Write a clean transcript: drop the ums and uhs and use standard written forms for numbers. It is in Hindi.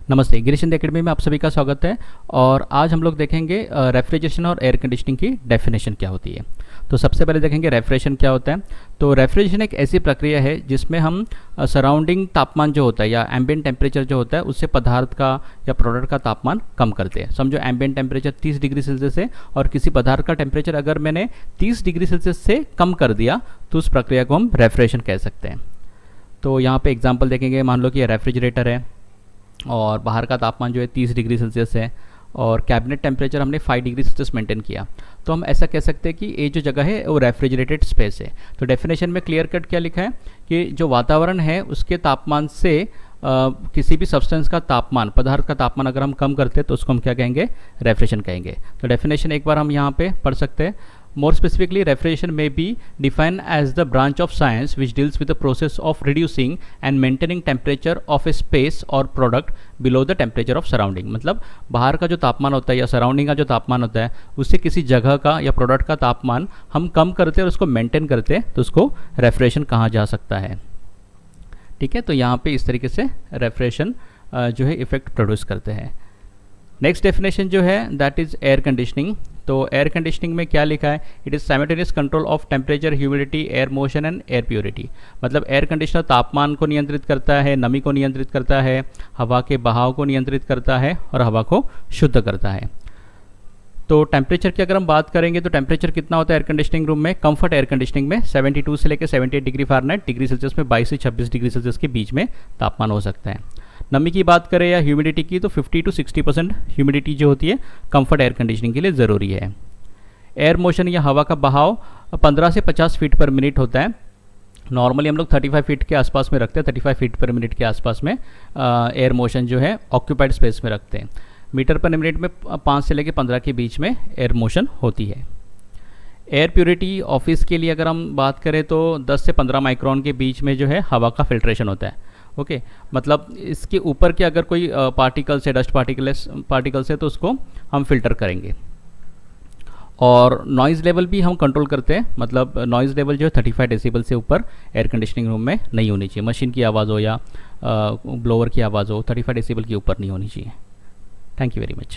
नमस्ते, गिरीश हिंदी एकेडमी में आप सभी का स्वागत है। और आज हम लोग देखेंगे रेफ्रिजरेशन और एयर कंडीशनिंग की डेफिनेशन क्या होती है। तो सबसे पहले देखेंगे रेफ्रिजरेशन क्या होता है। तो रेफ्रिजरेशन एक ऐसी प्रक्रिया है जिसमें हम सराउंडिंग तापमान जो होता है या एम्बिएंट टेम्परेचर जो होता है उससे पदार्थ का या प्रोडक्ट का तापमान कम करते हैं। समझो एम्बिएंट टेम्परेचर 30 डिग्री सेल्सियस है और किसी पदार्थ का टेम्परेचर अगर मैंने 30 डिग्री सेल्सियस से कम कर दिया तो उस प्रक्रिया को हम रेफ्रिजरेशन कह सकते हैं। तो यहाँ पे एग्जांपल देखेंगे, मान लो कि ये रेफ्रिजरेटर है और बाहर का तापमान जो है 30 डिग्री सेल्सियस है और कैबिनेट टेम्परेचर हमने 5 डिग्री सेल्सियस मेंटेन किया, तो हम ऐसा कह सकते हैं कि ये जो जगह है वो रेफ्रिजरेटेड स्पेस है। तो डेफिनेशन में क्लियर कट क्या लिखा है कि जो वातावरण है उसके तापमान से किसी भी सब्सटेंस का तापमान, पदार्थ का तापमान अगर हम कम करते हैं तो उसको हम क्या कहेंगे, रेफ्रिजरेशन कहेंगे। तो डेफिनेशन एक बार हम यहाँ पे पढ़ सकते हैं। More specifically, refrigeration may be defined as the branch of science which deals with the process of reducing and maintaining temperature of a space or product below the temperature of surrounding। मतलब बाहर का जो तापमान होता है या सराउंडिंग का जो तापमान होता है उससे किसी जगह का या प्रोडक्ट का तापमान हम कम करते हैं और उसको मेंटेन करते हैं तो उसको रेफ्रिजरेशन कहा जा सकता है। ठीक है, तो यहाँ पे इस तरीके से रेफ्रिजरेशन जो है इफेक्ट प्रोड्यूस करते हैं। नेक्स्ट डेफिनेशन जो है दैट इज़ एयर कंडीशनिंग। तो एयर कंडीशनिंग में क्या लिखा है, it is simultaneous control of temperature, humidity, air motion and air purity. मतलब एयर कंडीशनर तापमान को नियंत्रित करता है, नमी को नियंत्रित करता है, हवा के बहाव को नियंत्रित करता है और हवा को शुद्ध करता है। तो टेम्परेचर की अगर हम बात करेंगे तो टेम्परेचर कितना होता है एयर कंडीशनिंग रूम में, कंफर्ट एयर कंडीशनिंग में 72 से लेकर 78 डिग्री फ़ारेनहाइट, डिग्री सेल्सियस में 22 से 26 डिग्री सेल्सियस के बीच में तापमान हो सकता है। नमी की बात करें या ह्यूमिडिटी की तो 50 to 60% ह्यूमिडिटी जो होती है कंफर्ट एयर कंडीशनिंग के लिए ज़रूरी है। एयर मोशन या हवा का बहाव 15 से 50 फीट पर मिनट होता है। नॉर्मली हम लोग 35 फीट के आसपास में रखते हैं, 35 फीट पर मिनट के आसपास में एयर मोशन जो है ऑक्यूपाइड स्पेस में रखते हैं। मीटर पर मिनट में 5 से लेकर 15 के बीच में एयर मोशन होती है। एयर प्योरिटी ऑफिस के लिए अगर हम बात करें तो 10 से 15 माइक्रोन के बीच में जो है हवा का फिल्ट्रेशन होता है। ओके मतलब इसके ऊपर के अगर कोई पार्टिकल्स है, डस्ट पार्टिकल्स है तो उसको हम फिल्टर करेंगे। और नॉइज़ लेवल भी हम कंट्रोल करते हैं। मतलब नॉइज़ लेवल जो है 35 डेसिबल से ऊपर एयर कंडीशनिंग रूम में नहीं होनी चाहिए। मशीन की आवाज़ हो या ब्लोअर की आवाज़ हो, 35 डेसिबल के ऊपर नहीं होनी चाहिए। Thank you very much.